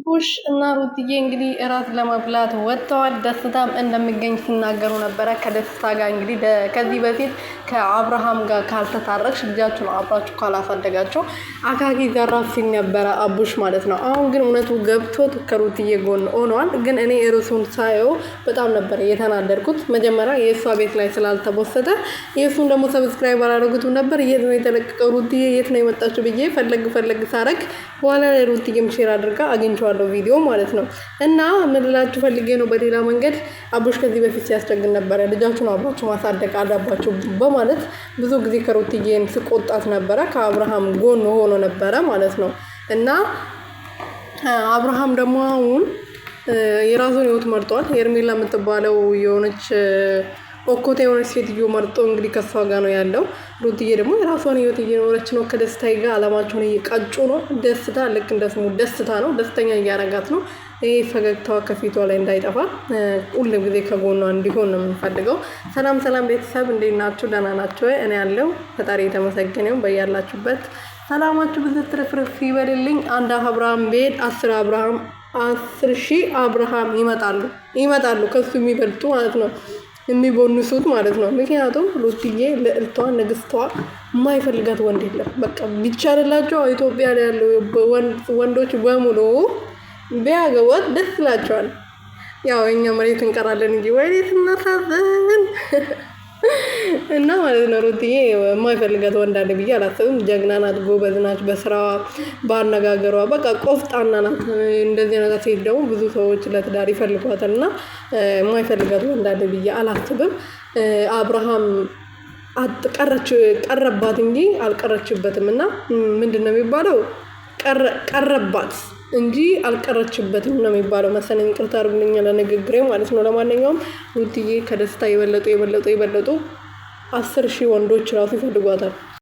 ቡሽ እና ሩትዬ እንግዲህ እራት ለመብላት ወጥተዋል። ደስታም እንደሚገኝ ሲናገሩ ነበረ። ከደስታ ጋር እንግዲህ ከዚህ በፊት ከአብርሃም ጋር ካልተታረቅሽ ልጃችሁን አብራችሁ ካላሳደጋችሁ አካኪ ዘራፍ ሲል ነበረ አቡሽ ማለት ነው። አሁን ግን እውነቱ ገብቶት ከሩትዬ ጎን ሆኗል። ግን እኔ ርዕሱን ሳየው በጣም ነበረ የተናደድኩት። መጀመሪያ የእሷ ቤት ላይ ስላልተቦሰተ የእሱን ደግሞ ሰብስክራይብ አላደረጉትም ነበር። የት ነው የተለቀቀው ሩትዬ የት ነው የመጣችው ብዬ ፈለግ ሳረግ በኋላ ላይ ሩትዬም ሼር አድርጋ አግኝቼዋለሁ ቪዲዮ ማለት ነው። እና ምን ልላችሁ ፈልጌ ነው፣ በሌላ መንገድ አቡሽ ከዚህ በፊት ሲያስቸግር ነበረ። ልጃችሁን አብራችሁ ማሳደግ አለባችሁ በማለት ብዙ ጊዜ ከሩትዬን ስቆጣት ነበረ። ከአብርሃም ጎን ሆኖ ነበረ ማለት ነው። እና አብርሃም ደግሞ አሁን የራሱን ህይወት መርጧል። ሄርሜላ የምትባለው የሆነች ኦኮቴ የሆነች ሴትዮ መርጦ እንግዲህ ከሷ ጋር ነው ያለው። ሩትዬ ደግሞ የራሷን ህይወት እየኖረች ነው። ከደስታዬ ጋር አለማቸውን እየቃጩ ነው። ደስታ ልክ እንደ ስሙ ደስታ ነው። ደስተኛ እያረጋት ነው። ይሄ ፈገግታዋ ከፊቷ ላይ እንዳይጠፋ ሁሉ ጊዜ ከጎኗ እንዲሆን ነው የምንፈልገው። ሰላም ቤተሰብ እንዴት ናችሁ? ደህና ናችሁ? እኔ ያለው ፈጣሪ የተመሰገነው። በያላችሁበት ሰላማችሁ ብዙ ትርፍርፍ ይበልልኝ። አንድ አብርሃም ቤት 10,000 አብርሃም ይመጣሉ ከሱ የሚበልጡ ማለት ነው፣ የሚቦንሱት ማለት ነው። ምክንያቱም ሩትዬ ልዕልቷ ንግስቷ የማይፈልጋት ወንድ የለም። በቃ ቢቻልላቸው ኢትዮጵያ ላይ ያለው ወንዶች በሙሉ ቢያገቧት ደስ ይላቸዋል። ያው እኛ መሬት እንቀራለን እንጂ ወይኔት እናሳዝን እና ማለት ነው። ሩትዬ የማይፈልጋት ወንድ አለ ብዬ አላስብም። ጀግና ናት፣ ጎበዝ ናት፣ በስራዋ በአነጋገሯ በቃ ቆፍጣና ናት። እንደዚህ ነገር ሴት ደግሞ ብዙ ሰዎች ለትዳር ይፈልጓታል እና የማይፈልጋት ወንድ አለ ብዬ አላስብም። አብርሃም ቀረባት እንጂ አልቀረችበትም። እና ምንድነው የሚባለው? ቀረባት እንጂ አልቀረችበትም ነው የሚባለው መሰለኝ። ይቅርታ አድርጉልኝ ለንግግሬ ማለት ነው። ለማንኛውም ሩትዬ ከደስታ የበለጡ 10,000 ወንዶች ራሱ ይፈልጓታል።